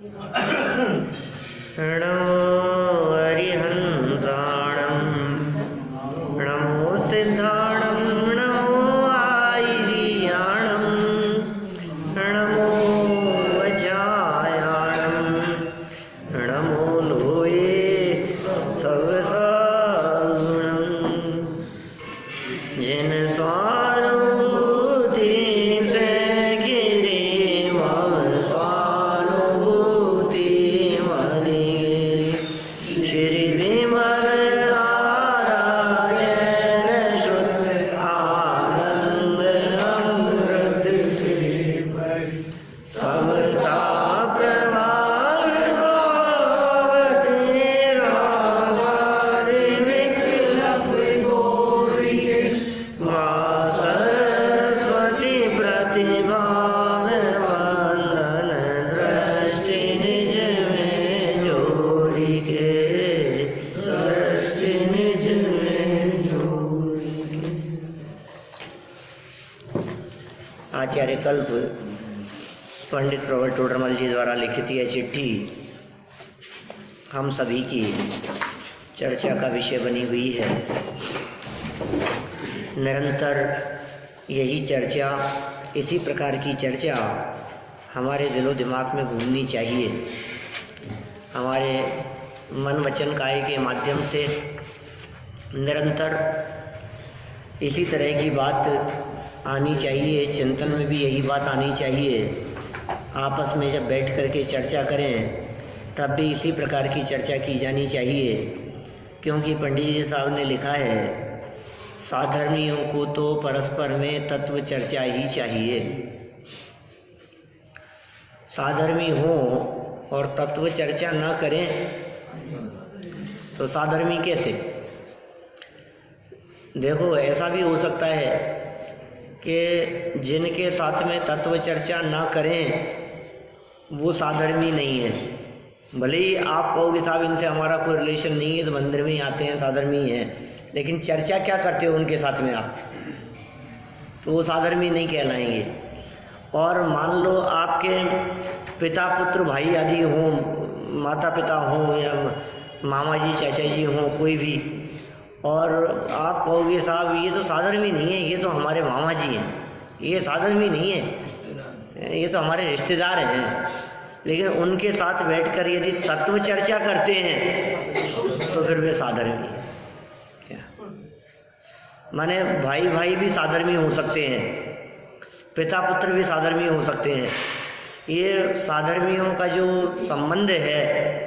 नमो अरिहंताणं नमो सिद्धाणं नमो आयर्याणं नमो वज्रायाणं नमो लोये सर्वसागुणं जिन स्वानुभूति से घिरे मम स्वानुभूति मनि गिरी श्री विमल नारायण श्रुत आनंद अमृत श्री समता प्रभाव गोवती रामादि विकल्प गोरी माँ सरस्वती प्रतिभा वंदन दृष्टि निज में जोड़ी के दृष्टि निज में जोड़ी के। आचार्य कल्प पंडित प्रवर टोडरमल जी द्वारा लिखित यह चिट्ठी हम सभी की चर्चा का विषय बनी हुई है। निरंतर यही चर्चा, इसी प्रकार की चर्चा हमारे दिलो दिमाग में घूमनी चाहिए। हमारे मन वचन काय के माध्यम से निरंतर इसी तरह की बात आनी चाहिए। चिंतन में भी यही बात आनी चाहिए। आपस में जब बैठ कर के चर्चा करें तब भी इसी प्रकार की चर्चा की जानी चाहिए, क्योंकि पंडित जी साहब ने लिखा है साधर्मियों को तो परस्पर में तत्व चर्चा ही चाहिए। साधर्मी हो और तत्व चर्चा न करें तो साधर्मी कैसे? देखो, ऐसा भी हो सकता है कि जिनके साथ में तत्व चर्चा ना करें वो साधर्मी नहीं है। भले ही आप कहोगे साहब इनसे हमारा कोई रिलेशन नहीं है, तो मंदिर में ही आते हैं, साधर्मी हैं, लेकिन चर्चा क्या करते हो उनके साथ में आप, तो वो साधर्मी नहीं कहलाएंगे। और मान लो आपके पिता पुत्र भाई आदि हों, माता पिता हों या मामा जी चाचा जी हों, कोई भी, और आप कहोगे साहब ये तो साधर्मी नहीं है, ये तो हमारे मामा जी हैं, ये साधर्मी नहीं है, ये तो हमारे रिश्तेदार हैं, लेकिन उनके साथ बैठकर यदि तत्व चर्चा करते हैं तो फिर वे साधर्मी हैं। क्या माने? भाई भाई भी साधर्मी हो सकते हैं, पिता पुत्र भी साधर्मी हो सकते हैं। ये साधर्मियों का जो संबंध है,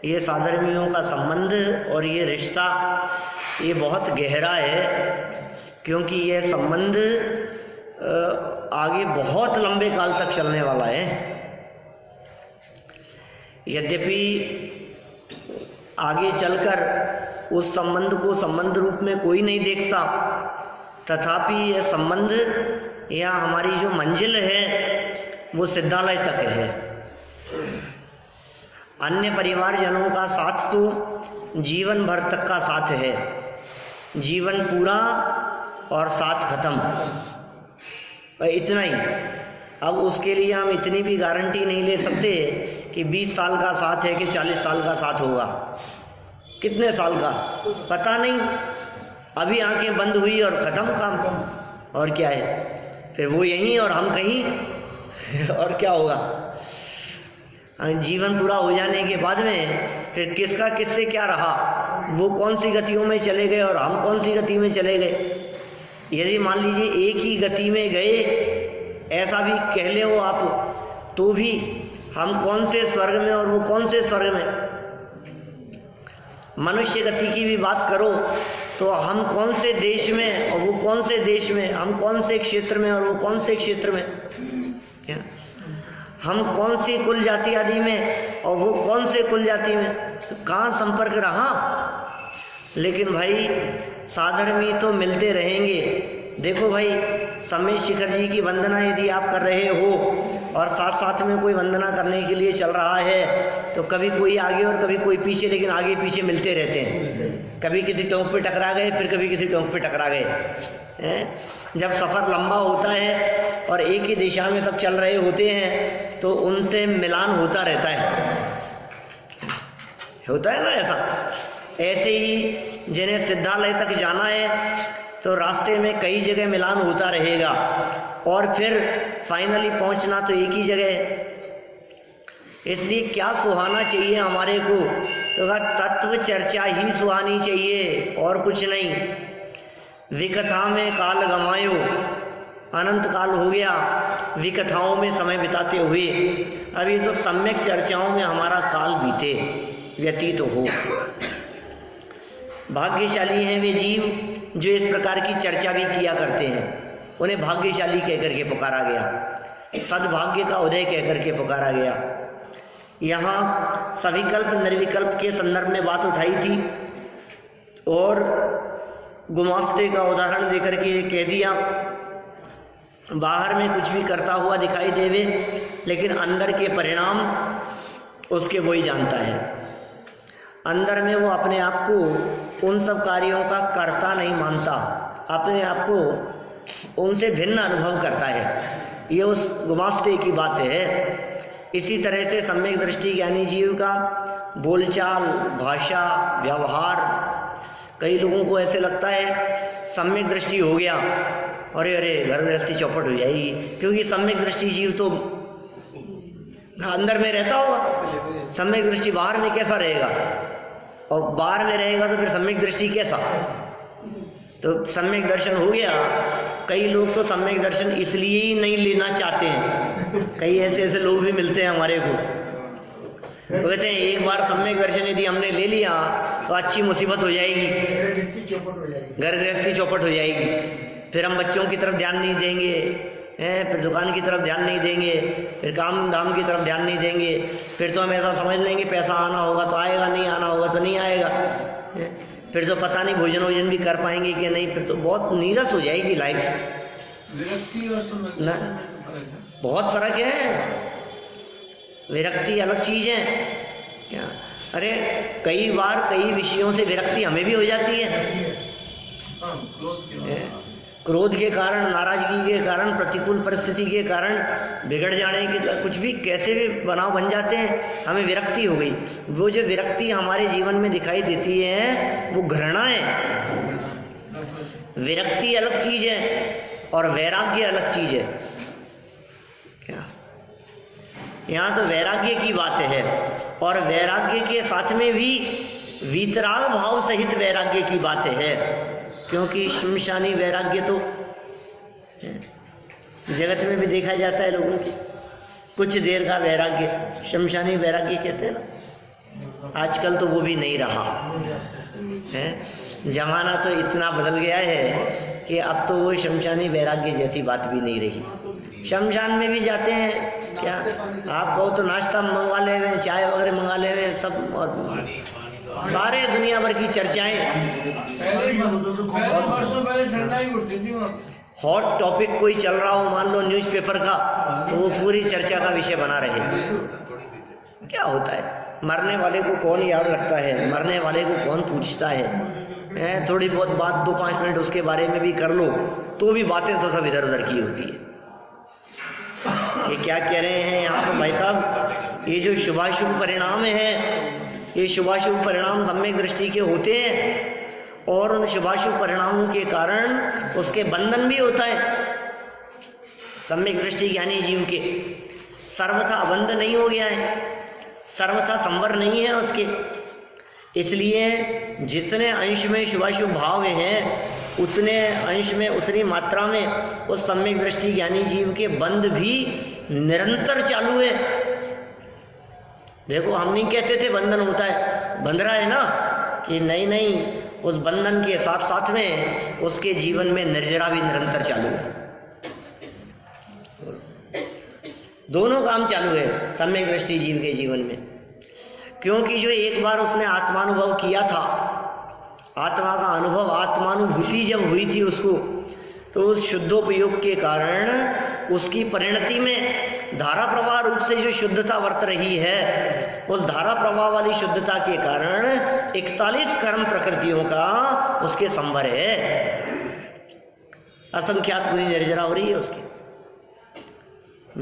ये साधर्मियों का संबंध और ये रिश्ता ये बहुत गहरा है, क्योंकि ये संबंध आगे बहुत लंबे काल तक चलने वाला है। यद्यपि आगे चलकर उस संबंध को संबंध रूप में कोई नहीं देखता, तथापि यह संबंध या हमारी जो मंजिल है वो सिद्धालय तक है। अन्य परिवारजनों का साथ तो जीवन भर तक का साथ है, जीवन पूरा और साथ खत्म, इतना ही। अब उसके लिए हम इतनी भी गारंटी नहीं ले सकते कि 20 साल का साथ है कि 40 साल का साथ होगा, कितने साल का पता नहीं। अभी आंखें बंद हुई और ख़त्म काम, और क्या है, फिर वो यहीं और हम कहीं और क्या होगा। जीवन पूरा हो जाने के बाद में फिर किसका किससे क्या रहा, वो कौन सी गतियों में चले गए और हम कौन सी गति में चले गए। यदि मान लीजिए एक ही गति में गए, ऐसा भी कह ले हो आप, तो भी हम कौन से स्वर्ग में और वो कौन से स्वर्ग में। मनुष्य गति की भी बात करो तो हम कौन से देश में और वो कौन से देश में, हम कौन से क्षेत्र में और वो कौन से क्षेत्र में, क्या हम कौन सी कुल जाति आदि में और वो कौन से कुल जाति में, तो कहाँ संपर्क रहा। लेकिन भाई साधर्मी तो मिलते रहेंगे। देखो भाई, सम्यक शिखर जी की वंदना यदि आप कर रहे हो और साथ साथ में कोई वंदना करने के लिए चल रहा है तो कभी कोई आगे और कभी कोई पीछे, लेकिन आगे पीछे मिलते रहते हैं। कभी किसी टोंक पे टकरा गए, फिर कभी किसी टोंक पे टकरा गए। जब सफ़र लंबा होता है और एक ही दिशा में सब चल रहे होते हैं तो उनसे मिलान होता रहता है ना ऐसा। ऐसे ही जिन्हें सिद्धालय तक जाना है तो रास्ते में कई जगह मिलान होता रहेगा और फिर फाइनली पहुंचना तो एक ही जगह है। इसलिए क्या सुहाना चाहिए हमारे को, तो तत्व चर्चा ही सुहानी चाहिए और कुछ नहीं। विकथा में काल गंवायो, अनंत काल हो गया विकथाओं में समय बिताते हुए, अभी तो सम्यक चर्चाओं में हमारा काल बीते, व्यतीत हो। भाग्यशाली हैं वे जीव जो इस प्रकार की चर्चा भी किया करते हैं। उन्हें भाग्यशाली कहकर के पुकारा गया, सद्भाग्य का उदय कहकर के पुकारा गया। यहाँ सविकल्प निर्विकल्प के संदर्भ में बात उठाई थी और गुमास्ते का उदाहरण देकर के कह दिया, बाहर में कुछ भी करता हुआ दिखाई देवे लेकिन अंदर के परिणाम उसके वही जानता है। अंदर में वो अपने आप को उन सब कार्यों का कर्ता नहीं मानता, अपने आप को उनसे भिन्न अनुभव करता है। ये उस गुमास्ते की बात है। इसी तरह से सम्यक दृष्टि ज्ञानी जीव का बोलचाल, भाषा, व्यवहार, कई लोगों को ऐसे लगता है सम्यक दृष्टि हो गया, अरे घर गृहस्थी चौपट हो जाएगी, क्योंकि सम्यक दृष्टि जीव तो अंदर में रहता होगा। सम्यक दृष्टि बाहर में कैसा रहेगा, और बाहर में रहेगा तो फिर सम्यक दृष्टि कैसा। तो सम्यक दर्शन हो गया। कई लोग तो सम्यक दर्शन इसलिए ही नहीं लेना चाहते हैं। कई ऐसे लोग भी मिलते हैं हमारे को, तो कहते हैं एक बार सम्यक दर्शन यदि हमने ले लिया तो अच्छी मुसीबत हो जाएगी, घर गृहस्थी चौपट हो जाएगी, फिर हम बच्चों की तरफ ध्यान नहीं देंगे, फिर दुकान की तरफ ध्यान नहीं देंगे, फिर काम धाम की तरफ ध्यान नहीं देंगे, फिर तो हम ऐसा समझ लेंगे पैसा आना होगा तो आएगा, नहीं आना होगा तो नहीं आएगा, फिर तो पता नहीं भोजन वोजन भी कर पाएंगे कि नहीं, फिर तो बहुत नीरस हो जाएगी लाइफ। बहुत फर्क है। विरक्ति अलग चीज है क्या। अरे कई बार कई विषयों से विरक्ति हमें भी हो जाती है, क्रोध के कारण, नाराजगी के कारण, प्रतिकूल परिस्थिति के कारण, बिगड़ जाने के कुछ भी कैसे भी बनाव बन जाते हैं, हमें विरक्ति हो गई। वो जो विरक्ति हमारे जीवन में दिखाई देती है वो घृणा है। विरक्ति अलग चीज है और वैराग्य अलग चीज है क्या। यहाँ तो वैराग्य की बात है और वैराग्य के साथ में भी वीतराग भाव सहित वैराग्य की बात है, क्योंकि शमशानी वैराग्य तो जगत में भी देखा जाता है लोगों की, कुछ देर का वैराग्य शमशानी वैराग्य कहते हैं ना। आजकल तो वो भी नहीं रहा है। जमाना तो इतना बदल गया है कि अब तो वो शमशानी वैराग्य जैसी बात भी नहीं रही। शमशान में भी जाते हैं क्या, आप कहो तो नाश्ता मंगवा ले हुए, चाय वगैरह मंगा ले हुए सब, और सारे दुनिया भर की चर्चाएं। हॉट टॉपिक कोई चल रहा हो, मान लो न्यूज़पेपर का, तो वो पूरी चर्चा का विषय बना रहे। क्या होता है, मरने वाले को कौन याद रखता है, मरने वाले को कौन पूछता है। थोड़ी बहुत बात 2-5 मिनट उसके बारे में भी कर लो तो भी बातें तो सब इधर उधर की होती है। ये क्या कह रहे हैं यहाँ पर भाई साहब, ये जो शुभाशुभ परिणाम है, ये शुभाशुभ परिणाम सम्यक दृष्टि के होते हैं और उन शुभाशुभ परिणामों के कारण उसके बंधन भी होता है। सम्यक दृष्टि ज्ञानी जीव के सर्वथा अबंध नहीं हो गया है, सर्वथा संवर नहीं है उसके। इसलिए जितने अंश में शुभाशुभ भाव हैं उतने अंश में, उतनी मात्रा में उस सम्यक दृष्टि ज्ञानी जीव के बंध भी निरंतर चालू है। देखो, हम नहीं कहते थे बंधन होता है, बंध रहा है ना, कि नहीं, उस बंधन के साथ साथ में उसके जीवन में निर्जरा भी निरंतर चालू है। दोनों काम चालू है सम्यक दृष्टि जीव के जीवन में, क्योंकि जो एक बार उसने आत्मानुभव किया था, आत्मा का अनुभव, आत्मानुभूति जब हुई थी उसको, तो उस शुद्धोपयोग के कारण उसकी परिणति में धारा प्रवाह रूप से जो शुद्धता वर्त रही है, उस धारा प्रवाह वाली शुद्धता के कारण 41 कर्म प्रकृतियों का उसके संभर है। असंख्यात गुणी निर्जरा हो रही है उसकी।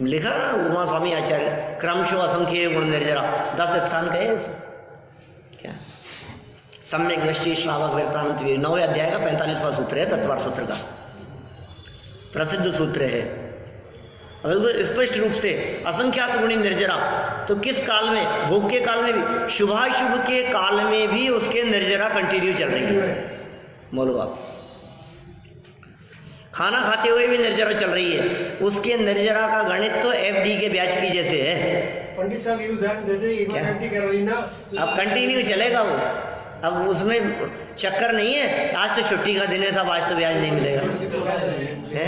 लिखा ना उमा स्वामी आचार्य, क्रमशो असंख्य गुण निर्जरा, 10 स्थान कहे उसे क्या? सम्यक दृष्टि श्रावक वृत्तांत, 9वें अध्याय का 45वां सूत्र है, तत्वार्थ सूत्र का प्रसिद्ध सूत्र है। बिल्कुल स्पष्ट रूप से असंख्यात गुणी निर्जरा। तो किस काल में? भोग के काल में भी, शुभाशुभ के काल में भी उसके निर्जरा कंटिन्यू चल रही है। बोलो आप, खाना खाते हुए भी निर्जरा चल रही है। उसके निर्जरा का गणित तो FD के ब्याज की जैसे है। पंडित साहब ये उदाहरण देते हैं, एक बार FD करवाई ना, अब कंटिन्यू चलेगा वो। अब उसमें चक्कर नहीं है आज तो छुट्टी का दिन है साहब, आज तो ब्याज नहीं मिलेगा है।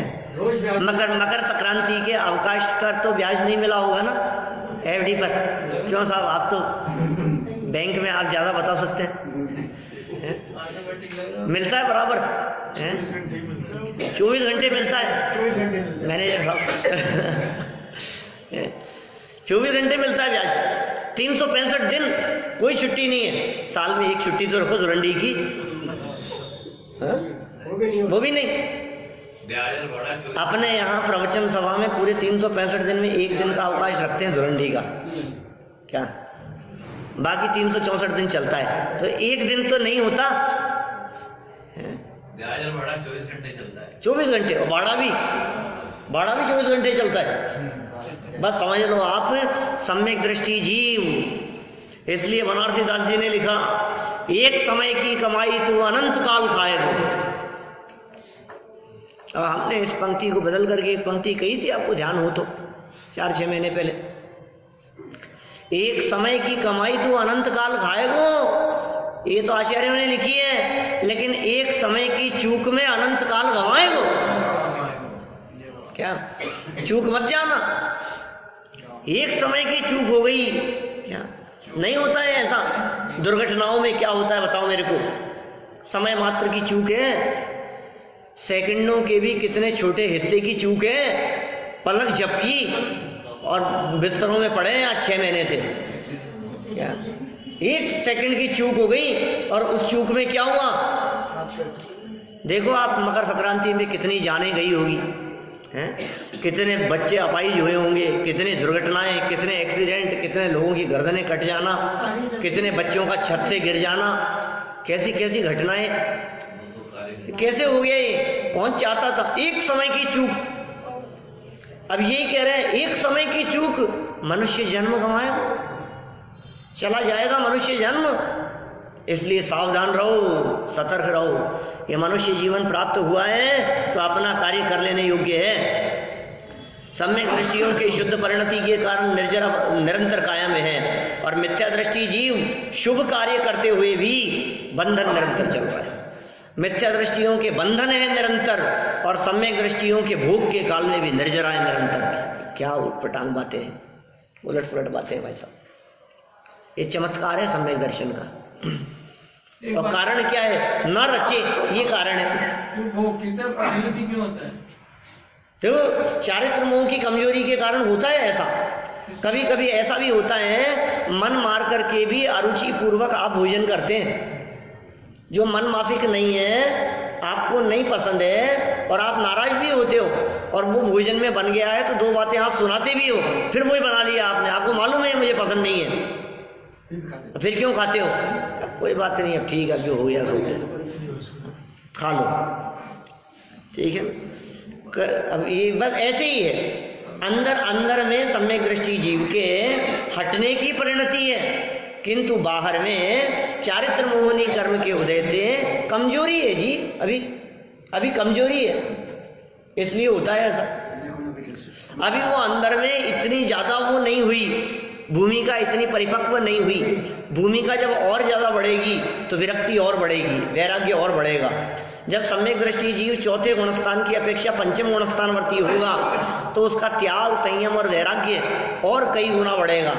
मकर संक्रांति के अवकाश पर तो ब्याज नहीं मिला होगा ना FD पर। क्यों साहब, आप तो बैंक में आप ज्यादा बता सकते हैं। मिलता है बराबर है, 24 घंटे मिलता है मैनेजर साहब 24 घंटे मिलता है ब्याज, 365 दिन कोई छुट्टी नहीं है। साल में एक छुट्टी तो रखो धुरंडी की, वो भी नहीं। अपने यहाँ प्रवचन सभा में पूरे 365 दिन में एक दिन का अवकाश रखते हैं धुरंडी का, क्या बाकी 364 दिन चलता है, तो एक दिन तो नहीं होता। 24 घंटे चलता है, 24 घंटे, और बाड़ा भी 24 घंटे चलता है। बस समझ लो आप, सम्यक दृष्टि जीव। इसलिए बनारसी दास जी ने लिखा, एक समय की कमाई तू अनंत काल खाएगा। अब हमने इस पंक्ति को बदल करके एक पंक्ति कही थी, आपको ध्यान हो तो 4-6 महीने पहले, एक समय की कमाई तू अनंत काल खाएगो। ये तो आचार्यों ने लिखी है, लेकिन एक समय की चूक में अनंत काल गंवाएगो। क्या चूक मत जाना, एक समय की चूक हो गई, क्या नहीं होता है ऐसा। दुर्घटनाओं में क्या होता है बताओ मेरे को? समय मात्र की चूक है, सेकंडों के भी कितने छोटे हिस्से की चूक है। पलक झपकी और बिस्तरों में पड़े हैं आज 6 महीने से, क्या 1 सेकंड की चूक हो गई, और उस चूक में क्या हुआ? देखो आप मकर संक्रांति में कितनी जानें गई होगी हैं, कितने बच्चे अपाहिज हुए होंगे, कितनी दुर्घटनाएं, कितने एक्सीडेंट, कितने लोगों की गर्दनें कट जाना, कितने बच्चों का छत से गिर जाना, कैसी कैसी घटनाएं, कैसे हो गया ये? कौन चाहता था? एक समय की चूक। अब यही कह रहे हैं, एक समय की चूक मनुष्य जन्म गंवाएगा, चला जाएगा मनुष्य जन्म। इसलिए सावधान रहो, सतर्क रहो। ये मनुष्य जीवन प्राप्त हुआ है तो अपना कार्य कर लेने योग्य है। सम्यक दृष्टियों की शुद्ध परिणति के कारण निर्जरा निरंतर कायम है, और मिथ्या दृष्टि जीव शुभ कार्य करते हुए भी बंधन निरंतर चल रहा है। मिथ्या दृष्टियों के बंधन है निरंतर, और सम्यक दृष्टियों के भोग के काल में भी निर्जरा है निरंतर। क्या उटपटांग बातें हैं, उलट पुलट बातें हैं भाई साहब। ये चमत्कार है सम्यक दर्शन का। और कारण क्या है? न रचे, ये कारण है। वो कितना परिणति क्यों होता है? तो चारित्र मोह की कमजोरी के कारण होता है ऐसा। कभी कभी ऐसा भी होता है, मन मार करके भी अरुचि पूर्वक आप भोजन करते हैं। जो मन माफिक नहीं है, आपको नहीं पसंद है और आप नाराज भी होते हो, और वो भोजन में बन गया है तो 2 बातें आप सुनाते भी हो, फिर वही बना लिया आपने, आपको मालूम है मुझे पसंद नहीं है, फिर क्यों खाते हो? अब कोई बात नहीं, अब ठीक है, जो हो गया सो गया, खा लो, ठीक है। अब ये बस ऐसे ही है, अंदर अंदर में सम्यक दृष्टि जीव के हटने की परिणति है, किंतु बाहर में चारित्र मोहनी कर्म के उदय से कमजोरी है जी, अभी कमजोरी है, इसलिए होता है ऐसा। अभी वो अंदर में इतनी ज्यादा वो नहीं हुई, भूमिका इतनी परिपक्व नहीं हुई। भूमिका जब और ज्यादा बढ़ेगी तो विरक्ति और बढ़ेगी, वैराग्य और बढ़ेगा। जब सम्यक दृष्टि जीव 4थे गुणस्थान की अपेक्षा 5वें गुणस्थानवर्ती होगा तो उसका त्याग, संयम और वैराग्य और कई गुना बढ़ेगा।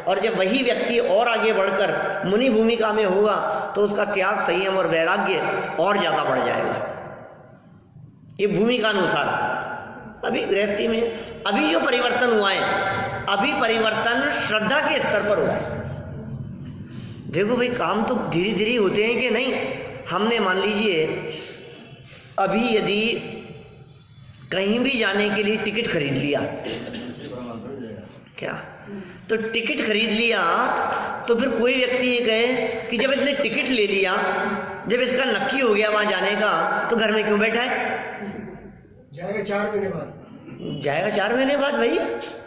और जब वही व्यक्ति और आगे बढ़कर मुनि भूमिका में होगा तो उसका त्याग, संयम और वैराग्य और ज्यादा बढ़ जाएगा। ये भूमि का अनुसार। अभी गृहस्थी में अभी जो परिवर्तन हुआ है, अभी परिवर्तन श्रद्धा के स्तर पर हुआ है। देखो भाई, काम तो धीरे धीरे होते हैं कि नहीं। हमने मान लीजिए अभी यदि कहीं भी जाने के लिए टिकट खरीद लिया, क्या तो टिकट खरीद लिया, तो फिर कोई व्यक्ति ये कहे कि जब इसने टिकट ले लिया, जब इसका नक्की हो गया वहां जाने का, तो घर में क्यों बैठा है? जाएगा 4 महीने बाद। जाएगा 4 महीने बाद भाई,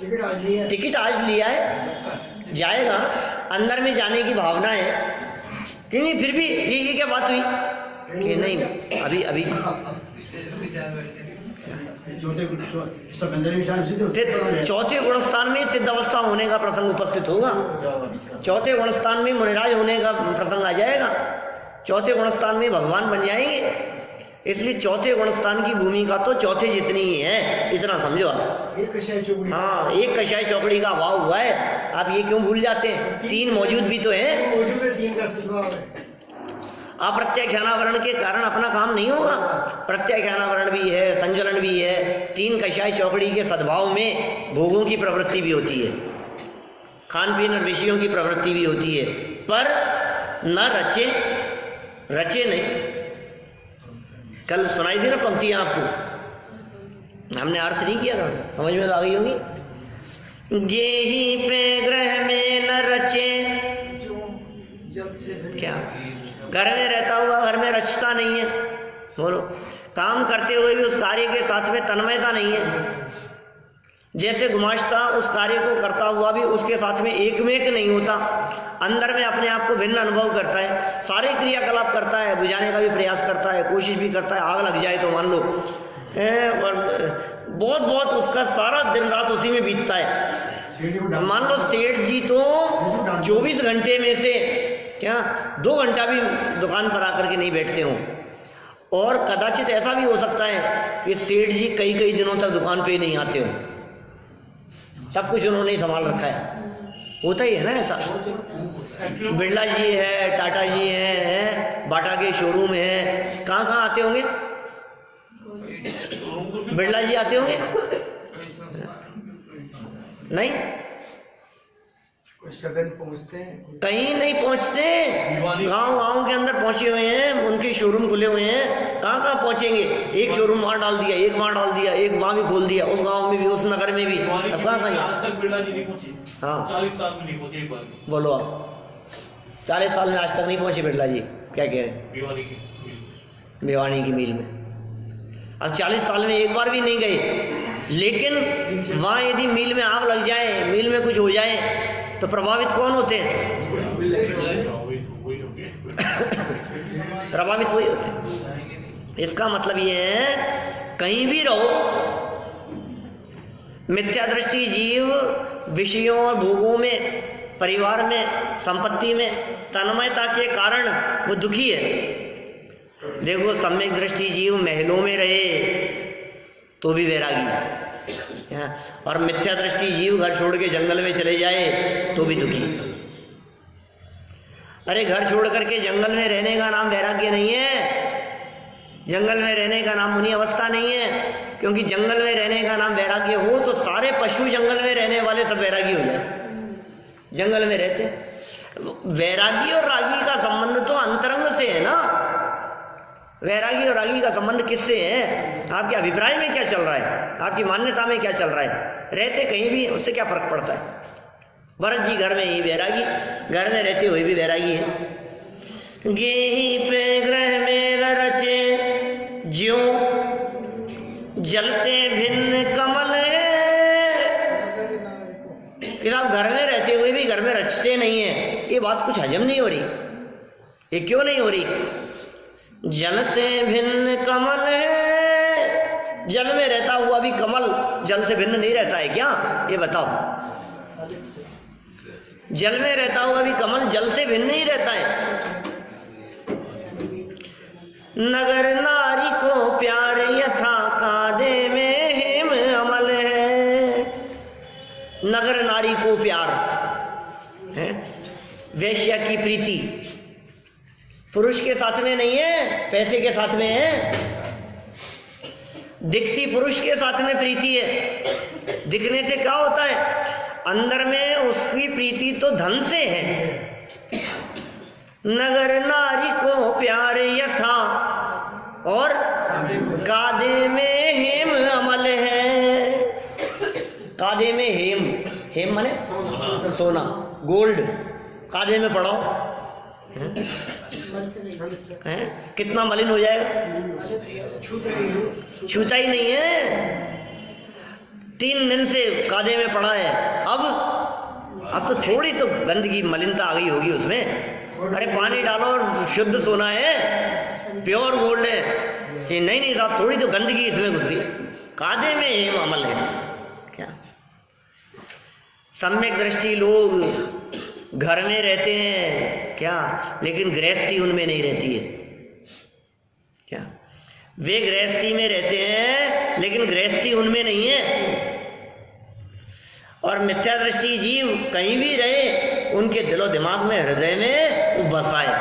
टिकट आज लिया है। टिकट आज लिया है, जाएगा। अंदर में जाने की भावना है कि नहीं, फिर भी ये क्या बात हुई कि नहीं अभी फिर चौथे गुणस्थान में सिद्ध अवस्था होने का प्रसंग उपस्थित होगा। चौथे गुणस्थान में मुनिराज होने का प्रसंग आ जाएगा। चौथे गुणस्थान में भगवान बन जाएंगे। इसलिए चौथे गुणस्थान की भूमिका तो चौथे जितनी ही है, इतना समझो आप। एक कषाय चौकड़ी, हाँ, एक कषाय चौकड़ी का अभाव हुआ है। आप ये क्यों भूल जाते हैं? 3 मौजूद भी तो है। मौजूद है, 3 का सद्भाव है। अप्रत्याख्यानावरण के कारण अपना काम नहीं होगा। प्रत्याख्यानावरण भी है, संज्वलन भी है। 3 कषाय चौकड़ी के सद्भाव में भोगों की प्रवृत्ति भी होती है, खान पीन और विषयों की प्रवृत्ति भी होती है, पर न रचे नहीं। कल सुनाई थी ना पंक्तियां आपको, हमने अर्थ नहीं किया था, समझ में आ गई होगी। गेही पे ग्रह में न रचे, क्या घर में रहता हुआ घर में रचता नहीं है। बोलो, काम करते हुए भी उस कार्य के साथ में तन्मयता नहीं है। जैसे गुमाश्ता उस कार्य को करता हुआ भी उसके साथ में एकमेक नहीं होता, अंदर में अपने आप को भिन्न अनुभव करता है, सारे क्रियाकलाप करता है, बुझाने का भी प्रयास करता है, कोशिश भी करता है। आग लग जाए तो मान लो, और बहुत उसका सारा दिन रात उसी में बीतता है। मान लो सेठ जी तो 24 घंटे में से क्या 2 घंटा भी दुकान पर आकर के नहीं बैठते हों, और कदाचित ऐसा भी हो सकता है कि सेठ जी कई दिनों तक दुकान पे ही नहीं आते हो। सब कुछ उन्होंने ही संभाल रखा है। होता ही है ना ऐसा। बिरला जी है, टाटा जी है, बाटा के शोरूम है, कहाँ आते होंगे? बिरला जी आते होंगे? नहीं, सदन पहुंचते हैं, कहीं नहीं पहुंचते। गांव के अंदर पहुंचे हुए हैं, उनके शोरूम खुले हुए हैं। कहाँ पहुंचेंगे? एक शोरूम वहां डाल दिया, एक वहां डाल दिया, एक वहां भी खोल दिया, उस गांव में भी, उस नगर में भी। अब कहाँ आज तक बिरला जी नहीं पहुंचे। हाँ, 40 साल में नहीं पहुंचे एक बार। बोलो आप, 40 साल में आज तक नहीं पहुंचे बिरला जी? क्या कह रहे हैं? भिवानी की मील में अब 40 साल में एक बार भी नहीं गए। लेकिन वहां यदि मील में आग लग जाए, मील में कुछ हो जाए, तो प्रभावित कौन होते हैं? प्रभावित वही होते हैं। इसका मतलब ये है, कहीं भी रहो, मिथ्या दृष्टि जीव विषयों और भोगों में, परिवार में, संपत्ति में तन्मयता के कारण वो दुखी है। देखो, सम्यक दृष्टि जीव महलों में रहे तो भी वैरागी, और मिथ्या दृष्टि जीव घर छोड़ के जंगल में चले जाए तो भी दुखी। अरे, घर छोड़ करके जंगल में रहने का नाम वैराग्य नहीं है। जंगल में रहने का नाम मुनि अवस्था नहीं है, क्योंकि जंगल में रहने का नाम वैराग्य हो तो सारे पशु जंगल में रहने वाले सब वैरागी हो जाए। जंगल में रहते, वैरागी और रागी का संबंध तो अंतरंग से है ना। वैरागी और रागी का संबंध किससे है? आपके अभिप्राय में क्या चल रहा है, आपकी मान्यता में क्या चल रहा है? रहते कहीं भी, उससे क्या फर्क पड़ता है? भरत जी घर में ही वैरागी, घर में रहते हुए भी वैरागी है। गेही पे ग्रह में न रचे, ज्यों जलते भिन्न कमल। कि आप घर में रहते हुए भी घर में रचते नहीं है, ये बात कुछ हजम नहीं हो रही। ये क्यों नहीं हो रही? जलते भिन्न कमल है। जल में रहता हुआ भी कमल जल से भिन्न नहीं रहता है क्या? ये बताओ। जल में रहता हुआ भी कमल जल से भिन्न नहीं रहता है। नगर नारी को प्यार यथा कादे में हेम अमल है। नगर नारी को प्यार है, वेश्या की प्रीति पुरुष के साथ में नहीं है, पैसे के साथ में है। दिखती पुरुष के साथ में प्रीति है। दिखने से क्या होता है, अंदर में उसकी प्रीति तो धन से है। नगर नारी को प्यार यथा और कादे में हेम अमल है। कादे में हेम, हेम माने सोना, गोल्ड, कादे में पड़ाओ हैं, कितना मलिन हो जाएगा, छूता ही नहीं है। 3 दिन से कादे में पड़ा है, अब तो थोड़ी तो गंदगी मलिनता आ गई होगी उसमें। अरे पानी डालो और शुद्ध सोना है, प्योर गोल्ड है कि नहीं साहब, थोड़ी तो गंदगी इसमें घुस गई। कादे में हेम अमल है क्या। सम्यक दृष्टि लोग घर में रहते हैं क्या, लेकिन गृहस्थी उनमें नहीं रहती है क्या। वे गृहस्थी में रहते हैं लेकिन गृहस्थी उनमें नहीं है। और मिथ्या दृष्टि जीव कहीं भी रहे, उनके दिलो दिमाग में, हृदय में वो बसाए।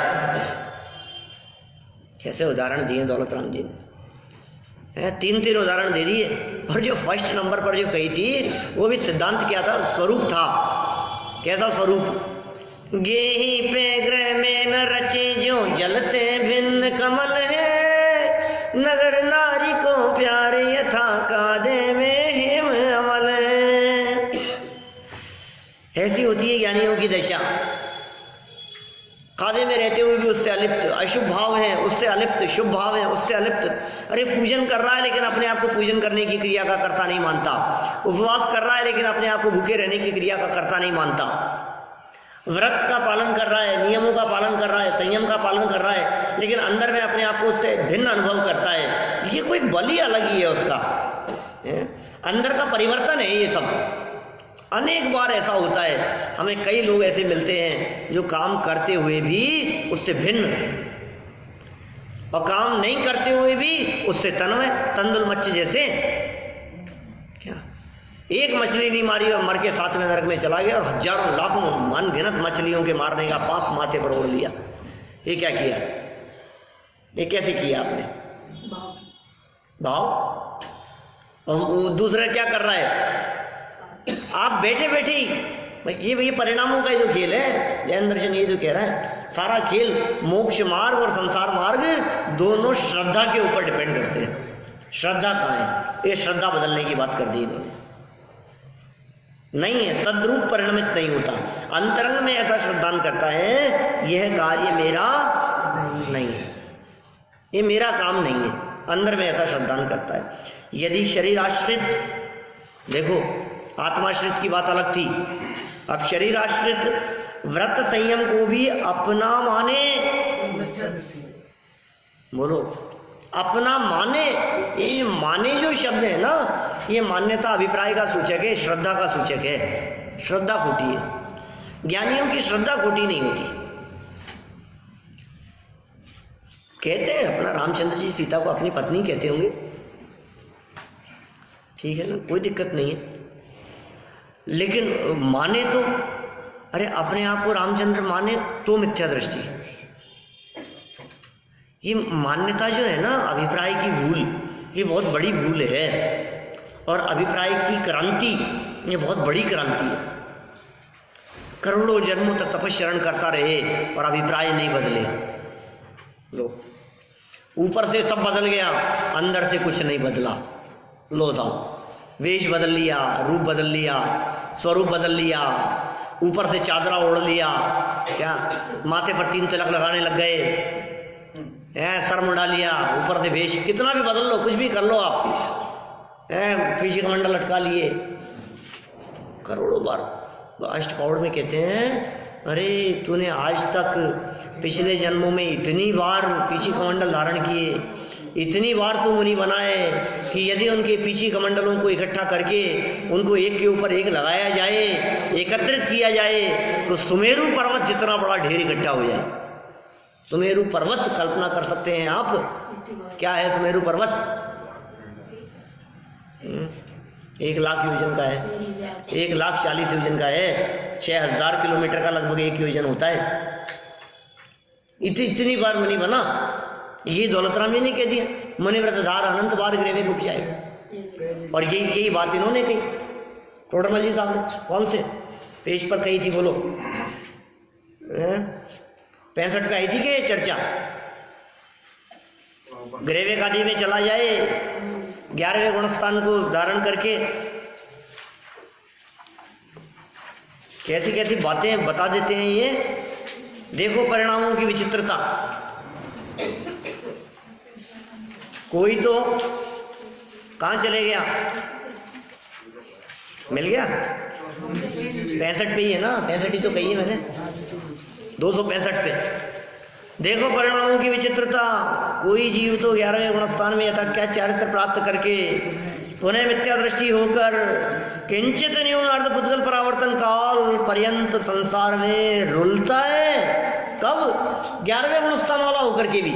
कैसे उदाहरण दिए दौलत राम जी ने, 3 उदाहरण दे दिए। और जो फर्स्ट नंबर पर जो कही थी वो भी सिद्धांत क्या था, स्वरूप था। कैसा स्वरूप, गेही पे ग्रह में न रचे जो जलते भिन्न कमल है। नगर नारी को प्यार यथा कादे में हेम अमल है। ऐसी होती है ज्ञानियों की दशा। कादे में रहते हुए भी उससे अलिप्त, अशुभ भाव है उससे अलिप्त, शुभ भाव है उससे अलिप्त। अरे पूजन कर रहा है लेकिन अपने आप को पूजन करने की क्रिया का कर्ता नहीं मानता। उपवास कर रहा है लेकिन अपने आप को भूखे रहने की क्रिया का कर्ता नहीं मानता। व्रत का पालन कर रहा है, नियमों का पालन कर रहा है, संयम का पालन कर रहा है, लेकिन अंदर में अपने आप को उससे भिन्न अनुभव करता है। ये कोई बलि अलग ही है उसका, अंदर का परिवर्तन है ये सब। अनेक बार ऐसा होता है, हमें कई लोग ऐसे मिलते हैं जो काम करते हुए भी उससे भिन्न, और काम नहीं करते हुए भी उससे तन्मय, तंदुल मच्छ जैसे। क्या एक मछली नहीं मारी और मर के 7वें नरक में चला गया, और हजारों लाखों अनगिनत मछलियों के मारने का पाप माथे पर ओढ़ लिया। ये क्या किया, ये कैसे किया आपने, भाव। और दूसरा क्या कर रहा है, आप बैठे बैठे ही ये परिणामों का जो खेल है, जैन दर्शन ये जो कह रहा है, सारा खेल मोक्ष मार्ग और संसार मार्ग दोनों श्रद्धा के ऊपर डिपेंड करते हैं। श्रद्धा कहाँ है, ये श्रद्धा बदलने की बात कर दी इन्होंने। नहीं है, तद्रूप परिणमित नहीं होता। अंतरंग में ऐसा श्रद्धान करता है, यह कार्य मेरा नहीं है, ये मेरा काम नहीं है, अंदर में ऐसा श्रद्धान करता है। यदि शरीर आश्रित, देखो आत्माश्रित की बात अलग थी, अब शरीर आश्रित व्रत संयम को भी अपना माने, बोलो अपना माने। ये माने जो शब्द है ना, ये मान्यता अभिप्राय का सूचक है, श्रद्धा का सूचक है। श्रद्धा खोटी है, ज्ञानियों की श्रद्धा खोटी नहीं होती। कहते हैं अपना रामचंद्र जी सीता को अपनी पत्नी कहते होंगे, ठीक है ना, कोई दिक्कत नहीं है, लेकिन माने तो, अरे अपने आप को रामचंद्र माने तो मिथ्या दृष्टि। ये मान्यता जो है ना, अभिप्राय की भूल, ये बहुत बड़ी भूल है। और अभिप्राय की क्रांति, ये बहुत बड़ी क्रांति है। करोड़ों जन्मों तक तपस्या करता रहे और अभिप्राय नहीं बदले। लो, ऊपर से सब बदल गया, अंदर से कुछ नहीं बदला। लो जाओ, वेश बदल लिया, रूप बदल लिया, स्वरूप बदल लिया, ऊपर से चादरा ओढ़ लिया, क्या माथे पर 3 तिलक लगाने लग गए, सर मुंडा लिया, ऊपर से वेश कितना भी बदल लो, कुछ भी कर लो आप, पीछे कमंडल लटका लिए करोड़ों बार। अष्टपाउड़ में कहते हैं, अरे तूने आज तक पिछले जन्मों में इतनी बार पीछे कमंडल धारण किए, इतनी बार तू मुनि बनाए कि यदि उनके पीछे कमंडलों को इकट्ठा करके उनको एक के ऊपर एक लगाया जाए, एकत्रित किया जाए, तो सुमेरु पर्वत जितना बड़ा ढेर इकट्ठा हो जाए। सुमेरु पर्वत कल्पना कर सकते हैं आप, क्या है सुमेरु पर्वत? 1 लाख योजन का है, 1,40,000 योजन का है, 6000 किलोमीटर का लगभग एक योजन होता है। इतनी बार मुनि बना, ये दौलतराम जी ने कह दिया, मुनिव्रत धार अनंत बार ग्रेवे गुप जाए। और यही बात इन्होंने कही टोडरमल जी साहब ने। कौन से पेज पर कही थी बोलो? 65 पे आई थी क्या ये चर्चा? ग्रेवे कादी में चला जाए 11वें गुणस्थान को धारण करके, कैसी कैसी बातें बता देते हैं ये। देखो परिणामों की विचित्रता। कोई तो कहां चले गया? मिल गया? 65 पे ही है ना, 65 ही तो कही है मैंने, 265 पे। देखो परिणामों की विचित्रता। कोई जीव तो 11वें गुणस्थान में यथा क्या चारित्र प्राप्त करके पुनः मिथ्या दृष्टि होकर किंचित न्यून अर्ध पुद्गल परावर्तन काल पर्यंत संसार में रुलता है। कब? 11वें गुणस्थान वाला होकर के भी।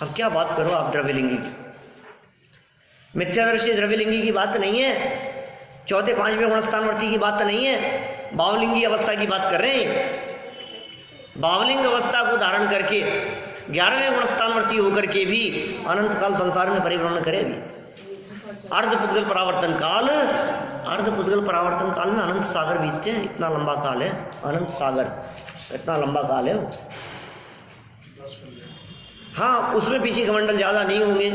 अब क्या बात करो आप द्रव्यलिंगी की। मिथ्या दृष्टि द्रव्यलिंगी की बात नहीं है, चौथे 5वें गुणस्थानवर्ती की बात नहीं है, भावलिंगी अवस्था की बात कर रहे हैं। भावलिंग अवस्था को धारण करके 11वें गुणस्थानवर्ती होकर के भी अनंत काल संसार में परिभ्रमण करेगी। अर्ध पुद्गल परावर्तन काल, अर्ध पुद्गल परावर्तन काल में अनंत सागर बीतते हैं। इतना लंबा काल है अनंत सागर, इतना लंबा काल है वो। हाँ, उसमें पीछे कमंडल ज्यादा नहीं होंगे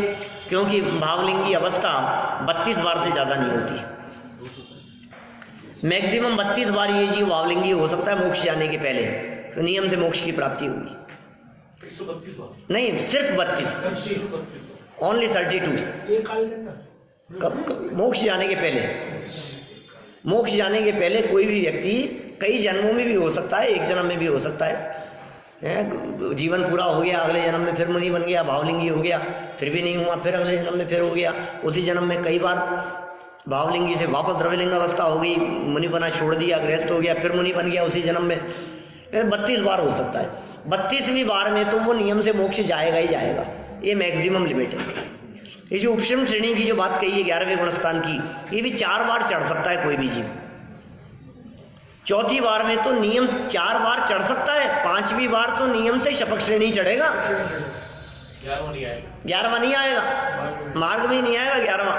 क्योंकि भावलिंगी अवस्था 32 बार से ज्यादा नहीं होती। मैक्सिमम 32 बार ये जीव भावलिंगी हो सकता है मोक्ष जाने के पहले, तो नियम से मोक्ष की प्राप्ति होगी। 132 बार नहीं, सिर्फ 32, ओनली 32। ये काल के अंदर कब? मोक्ष जाने के पहले। मोक्ष जाने के पहले कोई भी व्यक्ति कई जन्मों में भी हो सकता है, एक जन्म में भी हो सकता है। जीवन पूरा हो गया, अगले जन्म में फिर मुनि बन गया, भावलिंगी हो गया, फिर भी नहीं हुआ, फिर अगले जन्म में फिर हो गया, उसी जन्म में कई बार भावलिंगी से वापस द्रव्यलिंग अवस्था हो गई, मुनि बना छोड़ दिया, गृहस्थ हो गया, फिर मुनि बन गया उसी जन्म में। 32 बार हो सकता है। 32वीं बार में तो वो नियम से मोक्ष जाएगा ही जाएगा, ये मैक्सिमम लिमिट है। ये जो उपशम श्रेणी की जो बात कही है 11वें गुणस्थान की, ये भी 4 बार चढ़ सकता है कोई भी जीव। चौथी बार में तो नियम 4 बार चढ़ सकता है, 5वीं बार तो नियम से शपथ श्रेणी चढ़ेगा। 11वां नहीं आएगा, 11वां नहीं आएगा, मार्ग में ही नहीं आएगा 11वां।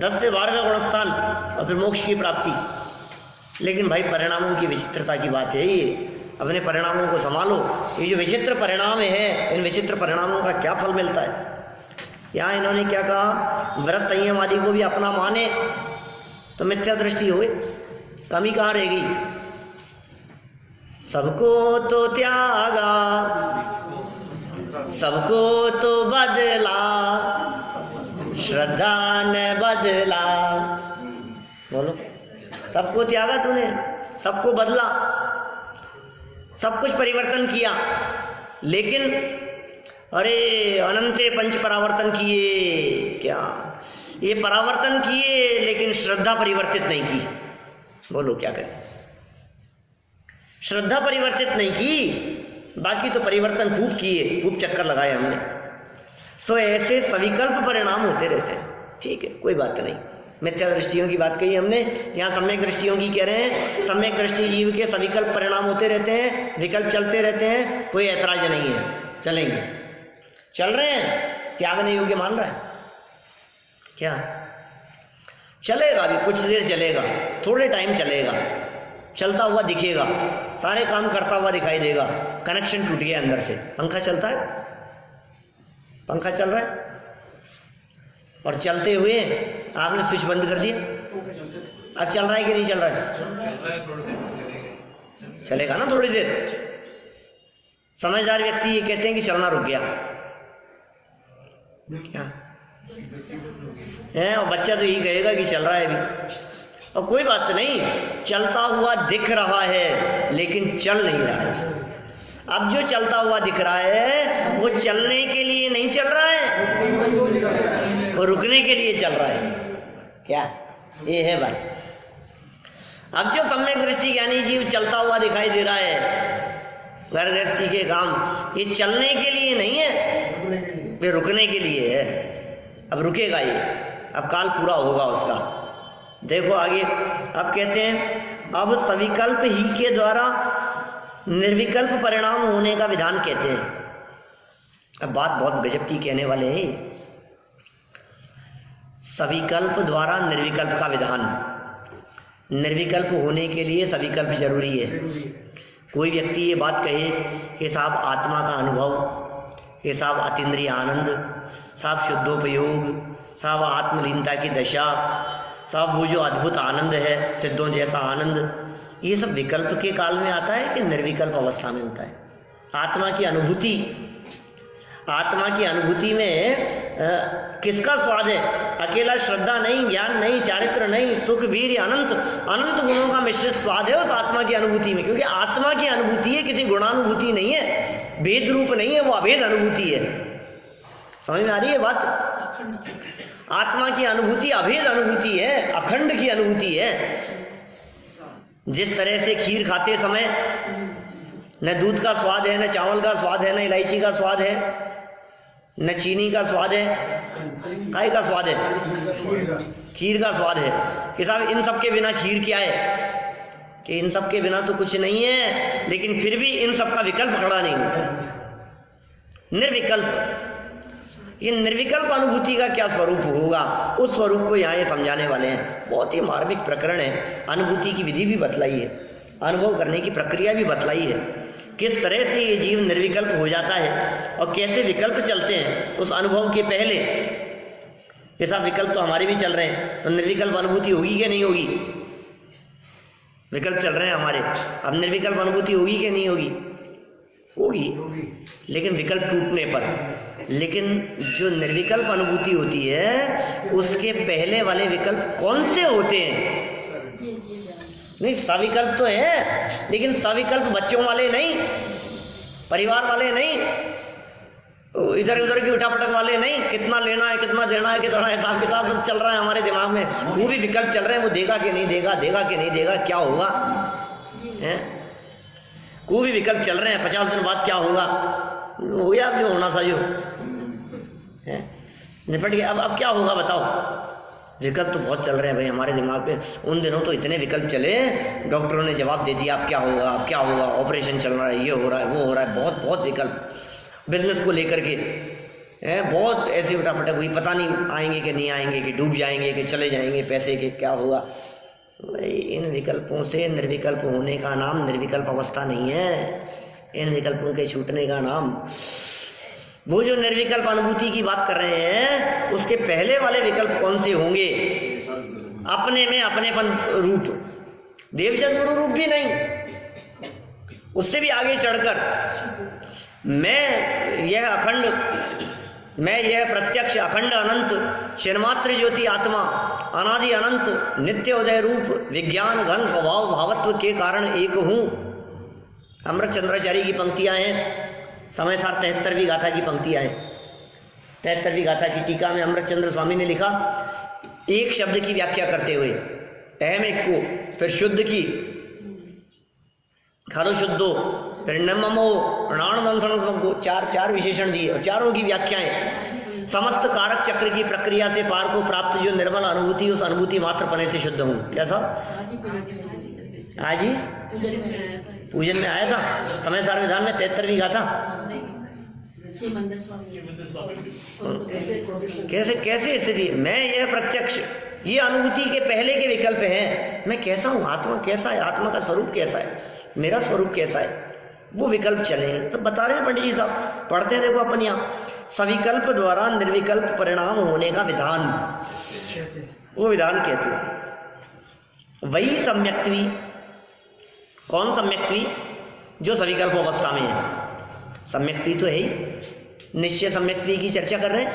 10 से 12वां गुणस्थान और फिर मोक्ष की प्राप्ति। लेकिन भाई परिणामों की विचित्रता की बात है ये, अपने परिणामों को संभालो। ये जो विचित्र परिणाम है, इन विचित्र परिणामों का क्या फल मिलता है? यहाँ इन्होंने क्या कहा? व्रत संयम आदि को भी अपना माने तो मिथ्या दृष्टि हुई, कमी कहाँ रह गई? सबको तो त्यागा, सबको तो बदला, श्रद्धा ने बदला। बोलो, सबको त्यागा तूने, सबको बदला, सब कुछ परिवर्तन किया, लेकिन अरे अनंते पंच परावर्तन किए। क्या ये परावर्तन किए लेकिन श्रद्धा परिवर्तित नहीं की? बोलो क्या करें? श्रद्धा परिवर्तित नहीं की, बाकी तो परिवर्तन खूब किए, खूब चक्कर लगाए हमने। तो ऐसे सविकल्प परिणाम होते रहते हैं। ठीक है, कोई बात नहीं। मिथ्या दृष्टियों की बात कही हमने, यहाँ सम्यक दृष्टियों की कह रहे हैं। सम्यक दृष्टि जीव के सविकल्प परिणाम होते रहते हैं, विकल्प चलते रहते हैं, कोई ऐतराज नहीं है, चलेंगे, चल रहे हैं। त्यागने योग्य मान रहा है क्या? चलेगा, अभी कुछ देर चलेगा, थोड़े टाइम चलेगा, चलता हुआ दिखेगा, सारे काम करता हुआ दिखाई देगा। कनेक्शन टूट गया अंदर से। पंखा चलता है, पंखा चल रहा है और चलते हुए आपने स्विच बंद कर दिया, अब चल रहा है कि नहीं चल रहा है? थोड़ी देर चलेगा, चलेगा ना थोड़ी देर। समझदार व्यक्ति ये कहते हैं कि चलना रुक गया क्या है, और बच्चा तो यही कहेगा कि चल रहा है अभी। और कोई बात नहीं, चलता हुआ दिख रहा है लेकिन चल नहीं रहा है। अब जो चलता हुआ दिख रहा है वो चलने के लिए नहीं चल रहा है, वो रुकने के लिए चल रहा है। क्या ये है बात? अब जो सम्यक दृष्टि ज्ञानी जीव चलता हुआ दिखाई दे रहा है, घर गृहस्थी के काम, ये चलने के लिए नहीं है, ये रुकने के लिए है। अब रुकेगा ये, अब काल पूरा होगा उसका। देखो आगे, अब कहते हैं अब सविकल्प ही के द्वारा निर्विकल्प परिणाम होने का विधान कहते हैं। अब बात बहुत गजब की कहने वाले हैं। सविकल्प द्वारा निर्विकल्प का विधान। निर्विकल्प होने के लिए सविकल्प जरूरी है। कोई व्यक्ति ये बात कहे कि साहब आत्मा का अनुभव, कि साहब अतीन्द्रिय आनंद, साहब शुद्धोपयोग, साहब आत्मलीनता की दशा, साहब वो जो अद्भुत आनंद है, सिद्धों जैसा आनंद, ये सब विकल्प के काल में आता है कि निर्विकल्प अवस्था में होता है? आत्मा की अनुभूति, आत्मा की अनुभूति में किसका स्वाद है? अकेला श्रद्धा नहीं, ज्ञान नहीं, चारित्र नहीं, सुख, वीर्य, अनंत अनंत गुणों का मिश्रित स्वाद है उस आत्मा की अनुभूति में। क्योंकि आत्मा की अनुभूति है, किसी गुणानुभूति नहीं है, भेद रूप नहीं है, वो अभेद अनुभूति है। समझ में आ रही है बात? आत्मा की अनुभूति अभेद अनुभूति है, अखंड की अनुभूति है। जिस तरह से खीर खाते समय न दूध का स्वाद है, न चावल का स्वाद है, न इलायची का स्वाद है, न चीनी का स्वाद है, काय का स्वाद है? खीर का स्वाद है। कि साहब इन सब के बिना खीर क्या है? कि इन सब के बिना तो कुछ नहीं है, लेकिन फिर भी इन सब का विकल्प खड़ा नहीं होता। निर्विकल्प, ये निर्विकल्प अनुभूति का क्या स्वरूप होगा, उस स्वरूप को यहाँ ये समझाने वाले हैं। बहुत ही मार्मिक प्रकरण है। अनुभूति की विधि भी बतलाई है, अनुभव करने की प्रक्रिया भी बतलाई है, किस तरह से ये जीव निर्विकल्प हो जाता है और कैसे विकल्प चलते हैं उस अनुभव के पहले। ये सब विकल्प तो हमारे भी चल रहे हैं, तो निर्विकल्प अनुभूति होगी कि नहीं होगी? विकल्प चल रहे हैं हमारे, अब निर्विकल्प अनुभूति होगी कि नहीं होगी? होगी, लेकिन विकल्प टूटने पर। लेकिन जो निर्विकल्प अनुभूति होती है उसके पहले वाले विकल्प कौन से होते हैं? नहीं, सविकल्प तो है, लेकिन सविकल्प बच्चों वाले नहीं, परिवार वाले नहीं, इधर उधर की उठापटक वाले नहीं, कितना लेना है, कितना देना है, कितना हिसाब के साथ सब चल रहा है हमारे दिमाग में। वो भी विकल्प चल रहे हैं, वो देगा कि नहीं देगा, देगा कि नहीं देगा, क्या होगा है? कोई भी विकल्प चल रहे हैं, 50 दिन बाद क्या होगा, हो गया अब जो होना था, जो है निपट गया। अब क्या होगा बताओ? विकल्प तो बहुत चल रहे हैं भाई हमारे दिमाग में। उन दिनों तो इतने विकल्प चले, डॉक्टरों ने जवाब दे दिया अब क्या होगा, अब क्या होगा, ऑपरेशन चल रहा है, ये हो रहा है, वो हो रहा है, बहुत बहुत विकल्प। बिजनेस को लेकर के बहुत ऐसे उठापटक हुई, पता नहीं आएंगे कि नहीं आएंगे, कि डूब जाएंगे, कि चले जाएंगे पैसे के, क्या होगा भाई? इन विकल्पों से निर्विकल्प होने का नाम निर्विकल्प अवस्था नहीं है। इन विकल्पों के छूटने का नाम, वो जो निर्विकल्प अनुभूति की बात कर रहे हैं उसके पहले वाले विकल्प कौन से होंगे? अपने में अपनेपन रूप, देवचर्य रूप भी नहीं, उससे भी आगे चढ़कर मैं यह अखंड, मैं यह प्रत्यक्ष अखंड अनंत चिन्मात्र ज्योति आत्मा, अनादि अनंत नित्य उदय रूप विज्ञान घन स्वभाव भावत्व के कारण एक हूं। अमृत चंद्राचार्य की पंक्तियां हैं, समय सार 73वीं गाथा की पंक्तियां हैं। 73वीं गाथा की टीका में अमृत चंद्र स्वामी ने लिखा, एक शब्द की व्याख्या करते हुए, अहम एक को, फिर शुद्ध की, खरो शुद्धो, फिर नमो को, चार विशेषण दिए और चारों की व्याख्याएं। समस्त कारक चक्र की प्रक्रिया से पार को प्राप्त जो निर्मल अनुभूति, उस अनुभूति मात्र पने से शुद्ध हूं। क्या साहब आज ही पूजन में आया था समय सार विधान में 73वीं गाथा। कैसे कैसे स्थिति? मैं यह प्रत्यक्ष, ये अनुभूति के पहले के विकल्प हैं। मैं कैसा हूं, आत्मा कैसा है, आत्मा का स्वरूप कैसा है, मेरा स्वरूप कैसा है, वो विकल्प चलेंगे। तो बता रहे हैं पंडित जी साहब, पढ़ते देखो अपन यहाँ, सविकल्प द्वारा निर्विकल्प परिणाम होने का विधान, वो विधान कहते हैं। वही सम्यक्त्वी, कौन सम्यक्त्वी? जो सविकल्प अवस्था में है। सम्यक्त्वी तो है ही, निश्चय सम्यक्त्वी की चर्चा कर रहे हैं।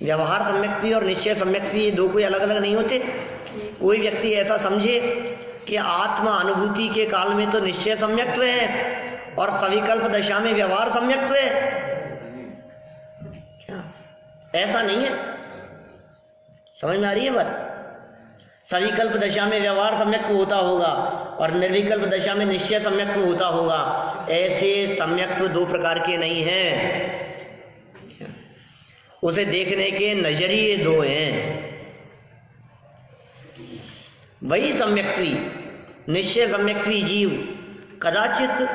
व्यवहार सम्यक्त्वी और निश्चय सम्यक्त्वी ये दो कोई अलग अलग नहीं होते। कोई व्यक्ति ऐसा समझे कि आत्मा अनुभूति के काल में तो निश्चय सम्यक्त्व है और सविकल्प दशा में व्यवहार सम्यक्त्व है, क्या ऐसा नहीं है? समझ में आ रही है बात? सविकल्प दशा में व्यवहार सम्यक्त्व होता होगा और निर्विकल्प दशा में निश्चय सम्यक्त्व होता होगा। ऐसे सम्यक्त्व दो प्रकार के नहीं हैं, उसे देखने के नजरिए दो हैं। वही सम्यक्त्वी, निश्चय सम्यक्त्वी जीव कदाचित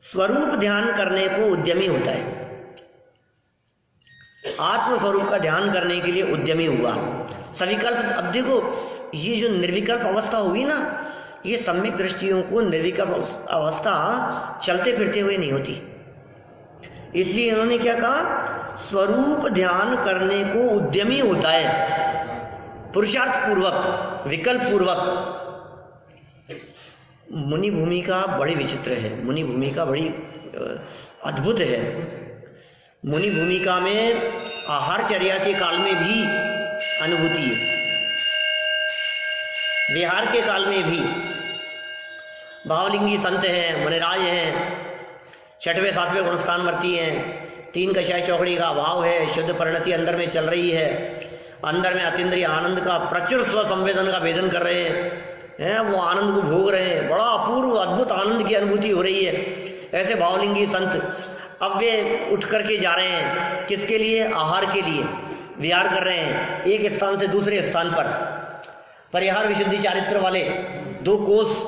स्वरूप ध्यान करने को उद्यमी होता है, आत्म स्वरूप का ध्यान करने के लिए उद्यमी हुआ। सविकल्प, अब देखो ये जो निर्विकल्प अवस्था होगी ना, ये सम्यक दृष्टियों को निर्विकल्प अवस्था चलते फिरते हुए नहीं होती। इसलिए इन्होंने क्या कहा, स्वरूप ध्यान करने को उद्यमी होता है, पुरुषार्थ पूर्वक, विकल्प पूर्वक। मुनि भूमिका बड़ी विचित्र है, मुनि भूमिका बड़ी अद्भुत है। मुनि भूमिका में आहारचर्या के काल में भी अनुभूति है, विहार के काल में भी। भावलिंगी संत हैं, मुनिराज हैं, 6वें 7वें गुणस्थानवर्ती हैं, 3 कषाय चौकड़ी का अभाव है, शुद्ध परिणति अंदर में चल रही है, अंदर में अतीन्द्रिय आनंद का प्रचुर स्व संवेदन का वेदन कर रहे हैं, वो आनंद को भोग रहे हैं, बड़ा अपूर्व अद्भुत आनंद की अनुभूति हो रही है। ऐसे भावलिंगी संत अब वे उठ करके जा रहे हैं, किसके लिए, आहार के लिए विहार कर रहे हैं, एक स्थान से दूसरे स्थान पर। परिहार विशुद्धि चारित्र वाले 2 कोस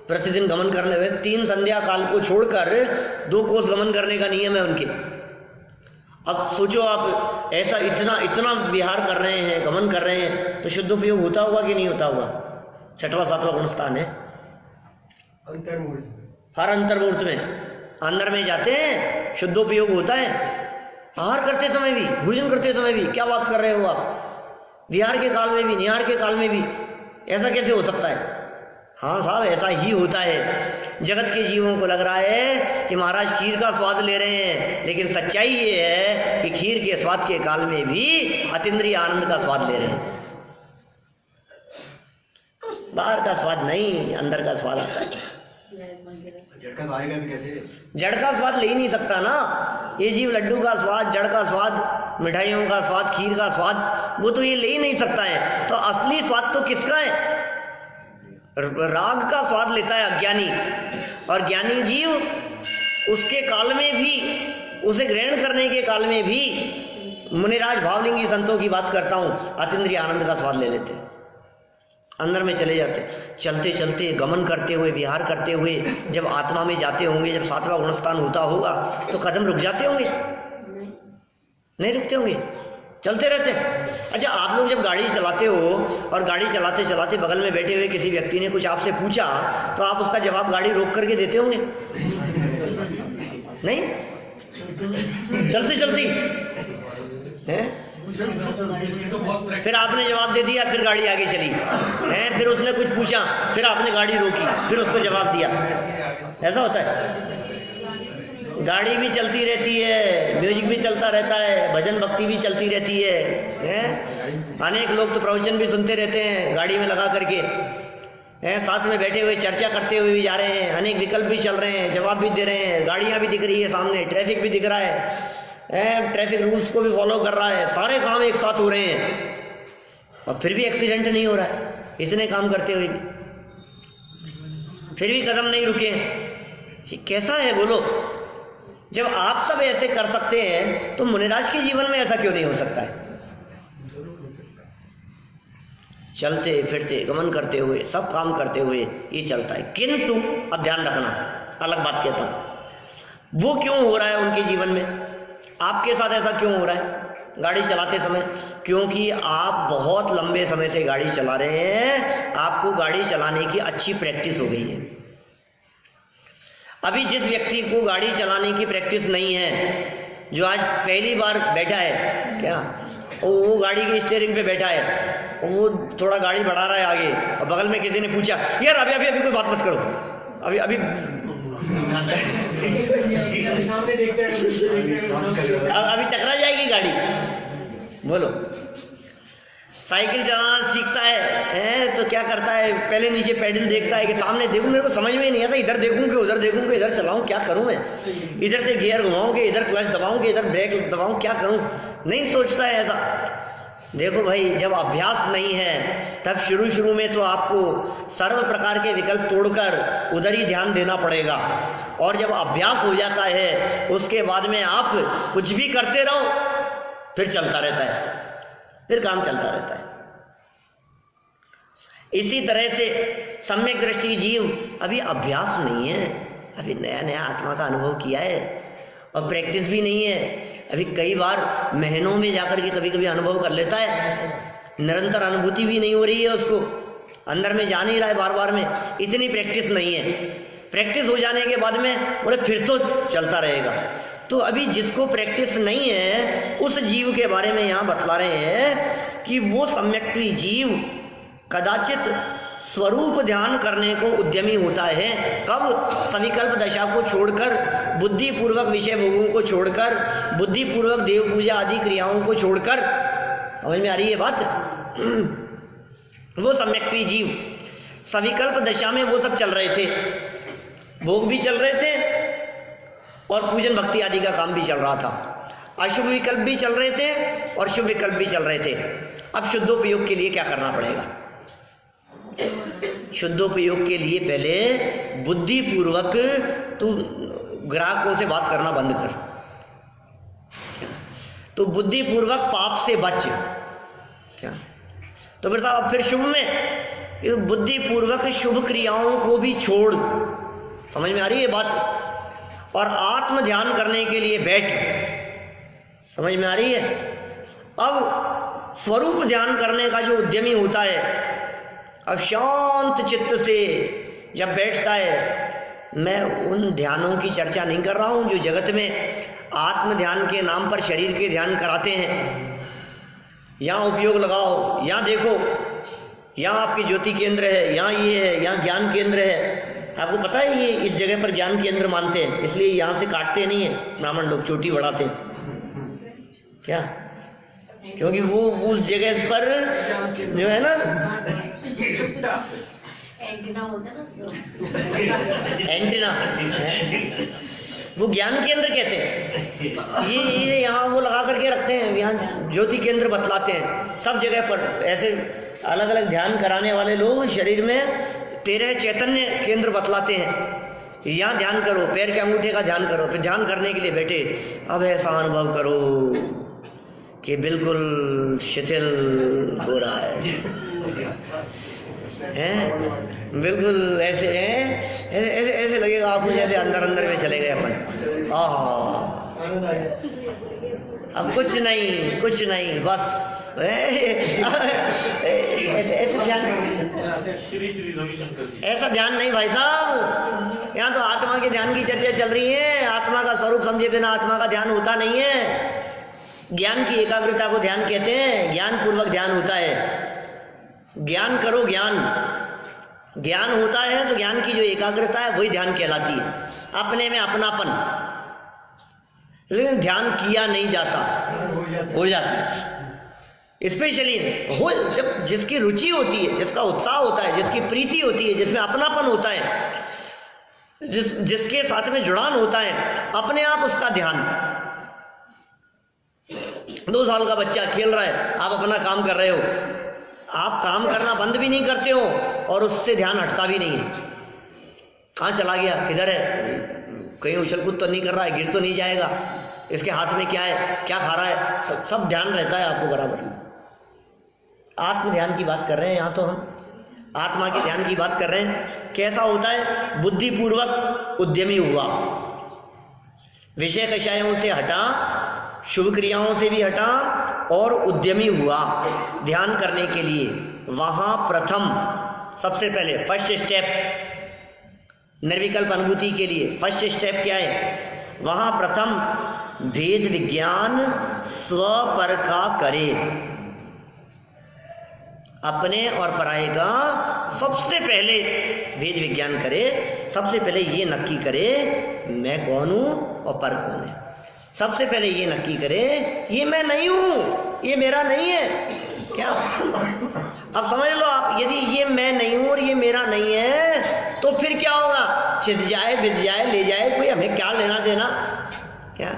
प्रतिदिन गमन करने हुए, 3 संध्या काल को छोड़कर 2 कोस गमन करने का नियम है उनके। अब सोचो आप, ऐसा इतना इतना विहार कर रहे हैं, गमन कर रहे हैं, तो शुद्ध उपयोग होता होगा कि नहीं होता होगा? 6वां 7वां गुणस्थान है, अंतर्मूर्त, हर अंतर्मूर्त में अंदर में जाते हैं, शुद्धोपयोग होता है। आहार करते समय भी, भोजन करते समय भी, क्या बात कर रहे हो आप? विहार के काल में भी, निहार के काल में भी, ऐसा कैसे हो सकता है? हाँ साहब, ऐसा ही होता है। जगत के जीवों को लग रहा है कि महाराज खीर का स्वाद ले रहे हैं, लेकिन सच्चाई ये है कि खीर के स्वाद के काल में भी अतीन्द्रिय आनंद का स्वाद ले रहे हैं। बाहर का स्वाद नहीं, अंदर का स्वाद आता है। जड़ का तो आएगा भी कैसे? जड़ का स्वाद ले ही नहीं सकता ना ये जीव। लड्डू का स्वाद, जड़ का स्वाद, मिठाइयों का स्वाद, खीर का स्वाद, वो तो ये ले ही नहीं सकता है। तो असली स्वाद तो किसका है? राग का स्वाद लेता है अज्ञानी, और ज्ञानी जीव उसके काल में भी, उसे ग्रहण करने के काल में भी, मुनिराज भावलिंगी संतों की बात करता हूं, अतीन्द्रिय आनंद का स्वाद ले लेते, अंदर में चले जाते। चलते चलते, गमन करते हुए, विहार करते हुए जब आत्मा में जाते होंगे, जब 7वां गुणस्थान होता होगा, तो कदम रुक जाते होंगे? नहीं रुकते होंगे, चलते रहते। अच्छा, आप लोग जब गाड़ी चलाते हो और गाड़ी चलाते चलाते बगल में बैठे हुए किसी व्यक्ति ने कुछ आपसे पूछा, तो आप उसका जवाब गाड़ी रोक करके देते होंगे? नहीं, चलते चलते हैं, फिर आपने जवाब दे दिया, फिर गाड़ी आगे चली है, फिर उसने कुछ पूछा, फिर आपने गाड़ी रोकी, फिर उसको जवाब दिया। ऐसा होता है। गाड़ी भी चलती रहती है, म्यूजिक भी चलता रहता है, भजन भक्ति भी चलती रहती है। अनेक लोग तो प्रवचन भी सुनते रहते हैं गाड़ी में लगा करके, हैं, साथ में बैठे हुए चर्चा करते हुए भी जा रहे हैं, अनेक विकल्प भी चल रहे हैं, जवाब भी दे रहे हैं, गाड़ियां भी दिख रही है सामने, ट्रैफिक भी दिख रहा है, ट्रैफिक रूल्स को भी फॉलो कर रहा है, सारे काम एक साथ हो रहे हैं, और फिर भी एक्सीडेंट नहीं हो रहा है, इतने काम करते हुए फिर भी कदम नहीं रुके। ये कैसा है बोलो? जब आप सब ऐसे कर सकते हैं, तो मुनिराज के जीवन में ऐसा क्यों नहीं हो सकता है? चलते फिरते, गमन करते हुए, सब काम करते हुए ये चलता है। किंतु अब ध्यान रखना, अलग बात कहता हूं, वो क्यों हो रहा है उनके जीवन में? आपके साथ ऐसा क्यों हो रहा है गाड़ी चलाते समय? क्योंकि आप बहुत लंबे समय से गाड़ी चला रहे हैं, आपको गाड़ी चलाने की अच्छी प्रैक्टिस हो गई है। अभी जिस व्यक्ति को गाड़ी चलाने की प्रैक्टिस नहीं है, जो आज पहली बार बैठा है, क्या वो गाड़ी के स्टीयरिंग पे बैठा है, वो थोड़ा गाड़ी बढ़ा रहा है आगे, और बगल में किसी ने पूछा, यार अभी अभी अभी कोई बात मत करो, अभी अभी सामने देखते हैं, अभी टकरा जाएगी गाड़ी। बोलो, साइकिल चलाना सीखता है तो क्या करता है? पहले नीचे पैडल देखता है कि सामने देखूं, मेरे को समझ में नहीं आता, इधर देखूं कि उधर देखूं कि इधर चलाऊं, क्या करूं मैं? इधर से गियर घुमाऊं कि इधर क्लच दबाऊं कि इधर ब्रेक दबाऊं, क्या करूं? नहीं सोचता है ऐसा। देखो भाई, जब अभ्यास नहीं है तब शुरू में तो आपको सर्व प्रकार के विकल्प तोड़कर उधर ही ध्यान देना पड़ेगा, और जब अभ्यास हो जाता है उसके बाद में आप कुछ भी करते रहो, फिर चलता रहता है, फिर काम चलता रहता है। इसी तरह से सम्यक दृष्टि जीव अभी अभ्यास नहीं है, अभी नया नया आत्मा का अनुभव किया है और प्रैक्टिस भी नहीं है। अभी कई बार महीनों में जाकर के कभी कभी अनुभव कर लेता है, निरंतर अनुभूति भी नहीं हो रही है, उसको अंदर में जा नहीं रहा है बार बार में, इतनी प्रैक्टिस नहीं है। प्रैक्टिस हो जाने के बाद में बोले फिर तो चलता रहेगा। तो अभी जिसको प्रैक्टिस नहीं है उस जीव के बारे में यहाँ बतला रहे हैं कि वो सम्यक्त्वी जीव कदाचित स्वरूप ध्यान करने को उद्यमी होता है। कब? सविकल्प दशा को छोड़कर, बुद्धि पूर्वक विषय भोगों को छोड़कर, बुद्धि पूर्वक देव पूजा आदि क्रियाओं को छोड़कर। समझ में आ रही है बात? वो सम्यक्त्वी जीव सविकल्प दशा में वो सब चल रहे थे, भोग भी चल रहे थे और पूजन भक्ति आदि का काम भी चल रहा था। अशुभ विकल्प भी चल रहे थे और शुभ विकल्प भी चल रहे थे। अब शुद्धोपयोग के लिए क्या करना पड़ेगा? शुद्धोपयोग के लिए पहले बुद्धि पूर्वक तू ग्राहकों से बात करना बंद कर, तो बुद्धि पूर्वक पाप से बच। क्या? तो फिर साहब फिर शुभ में बुद्धि पूर्वक शुभ क्रियाओं को भी छोड़। समझ में आ रही है बात? और आत्म ध्यान करने के लिए बैठ। समझ में आ रही है? अब स्वरूप ध्यान करने का जो उद्यमी होता है, अब शांत चित्त से जब बैठता है, मैं उन ध्यानों की चर्चा नहीं कर रहा हूं जो जगत में आत्म ध्यान के नाम पर शरीर के ध्यान कराते हैं। यहाँ उपयोग लगाओ, यहाँ देखो, यहाँ आपकी ज्योति केंद्र है, यहाँ ये है, यहाँ ज्ञान केंद्र है। आपको पता है ये इस जगह पर ज्ञान केंद्र मानते हैं, इसलिए यहाँ से काटते नहीं है ब्राह्मण लोग, चोटी बढ़ाते हैं। क्या? क्योंकि वो उस जगह पर जो है ना एंटीना, वो ज्ञान केंद्र कहते हैं। ये यहाँ वो लगा करके रखते हैं, यहाँ ज्योति केंद्र बतलाते हैं सब जगह पर। ऐसे अलग अलग ध्यान कराने वाले लोग शरीर में 13 चैतन्य केंद्र बतलाते हैं। यहाँ ध्यान करो, पैर के अंगूठे का ध्यान करो, फिर ध्यान करने के लिए बैठे, अब ऐसा अनुभव करो कि बिल्कुल शिथिल हो रहा है, बिल्कुल ऐसे है, ऐसे लगेगा आपको जैसे अंदर अंदर में चले गए अपन। अब कुछ नहीं बस ऐसा ध्यान नहीं भाई साहब। यहाँ तो आत्मा के ध्यान की चर्चा चल रही है। आत्मा का स्वरूप समझे बिना आत्मा का ध्यान होता नहीं है। ज्ञान की एकाग्रता को ध्यान कहते हैं, ज्ञान पूर्वक ध्यान होता है। ज्ञान करो, ज्ञान होता है तो ज्ञान की जो एकाग्रता है वही ध्यान कहलाती है, अपने में अपनापन। लेकिन ध्यान किया नहीं जाता, हो जाता है। स्पेशली हो जब जिसकी रुचि होती है, जिसका उत्साह होता है, जिसकी प्रीति होती है, जिसमें अपनापन होता है, जिसके साथ में जुड़ान होता है, अपने आप उसका ध्यान। 2 साल का बच्चा खेल रहा है, आप अपना काम कर रहे हो, आप काम करना बंद भी नहीं करते हो और उससे ध्यान हटता भी नहीं है। कहाँ चला गया, किधर है, कहीं उछल कूद तो नहीं कर रहा है, गिर तो नहीं जाएगा, इसके हाथ में क्या है, क्या खा रहा है, सब ध्यान रहता है आपको बराबर। आत्म ध्यान की बात कर रहे हैं यहाँ तो हम आत्मा के ध्यान की बात कर रहे हैं। कैसा होता है? बुद्धिपूर्वक उद्यमी हुआ, विषय कषायों से हटा, शुभ क्रियाओं से भी हटा और उद्यमी हुआ ध्यान करने के लिए। वहां प्रथम सबसे पहले फर्स्ट स्टेप निर्विकल्प अनुभूति के लिए फर्स्ट स्टेप क्या है? वहां प्रथम भेद विज्ञान स्वपरखा करे। अपने और पराये का सबसे पहले भेद विज्ञान करे, सबसे पहले ये नक्की करे मैं कौन हूं और पर कौन है। सबसे पहले ये नक्की करे ये मैं नहीं हूं, ये मेरा नहीं है। क्या अब समझ लो आप, यदि ये मैं नहीं हूं और ये मेरा नहीं है तो फिर क्या होगा? छिद जाए, बिद जाए, ले जाए, कोई हमें क्या लेना देना। क्या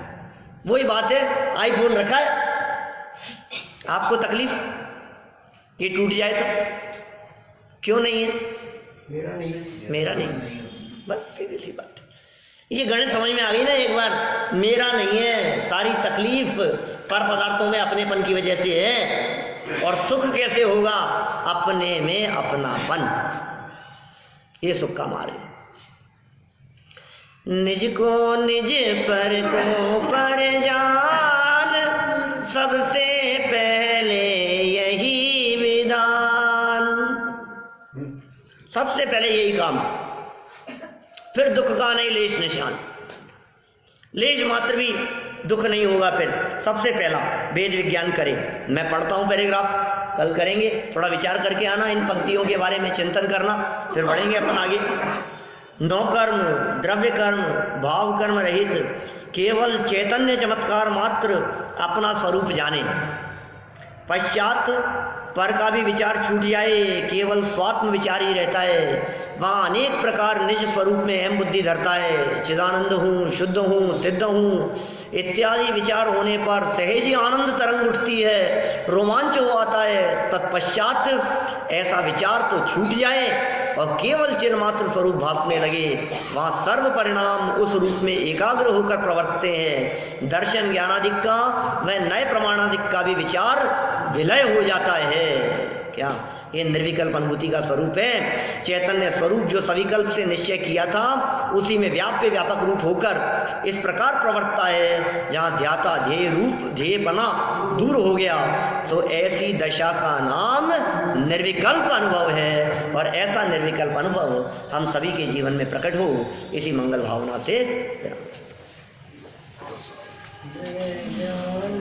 वही बात है, आईफोन रखा है, आपको तकलीफ, ये टूट जाए तो क्यों नहीं है? मेरा नहीं, बस सीधी सी बात। ये गणित समझ में आ गई ना एक बार, मेरा नहीं है, सारी तकलीफ पर पदार्थों में अपनेपन की वजह से है। और सुख कैसे होगा? अपने में अपनापन, ये सुख का मार्ग है। निज को निज पर को पर जान, सबसे पहले यही विधान। सबसे पहले यही काम, फिर दुख का नहीं लेश निशान, लेश मात्र भी दुख नहीं होगा। फिर सबसे पहला वेद विज्ञान करें। मैं पढ़ता हूँ पैराग्राफ, कल करेंगे, थोड़ा विचार करके आना, इन पंक्तियों के बारे में चिंतन करना, फिर बढ़ेंगे अपन आगे। नौ कर्म, द्रव्य कर्म, भाव कर्म रहित, केवल चैतन्य चमत्कार मात्र अपना स्वरूप जाने। पश्चात पर का भी विचार छूट जाए, केवल स्वात्म विचार ही रहता है। वहाँ अनेक प्रकार निज स्वरूप में अहम बुद्धि धरता है। चिदानंद हूँ, शुद्ध हूँ, सिद्ध हूँ इत्यादि विचार होने पर सहज ही आनंद तरंग उठती है, रोमांच हो आता है। तत्पश्चात ऐसा विचार तो छूट जाए और केवल चिन्ह मात्र स्वरूप भासने लगे। वहाँ सर्व परिणाम उस रूप में एकाग्र होकर प्रवर्तते हैं। दर्शन ज्ञानादिक का व नए प्रमाणादिक का भी विचार विलय हो जाता है। क्या ये निर्विकल्प अनुभूति का स्वरूप है। चैतन्य स्वरूप जो सविकल्प से निश्चय किया था, उसी में व्याप्य व्यापक रूप होकर इस प्रकार प्रवर्तता है, जहाँ ध्याता ध्येय रूप ध्येयपना दूर हो गया। तो ऐसी दशा का नाम निर्विकल्प अनुभव है, और ऐसा निर्विकल्प अनुभव हम सभी के जीवन में प्रकट हो, इसी मंगल भावना से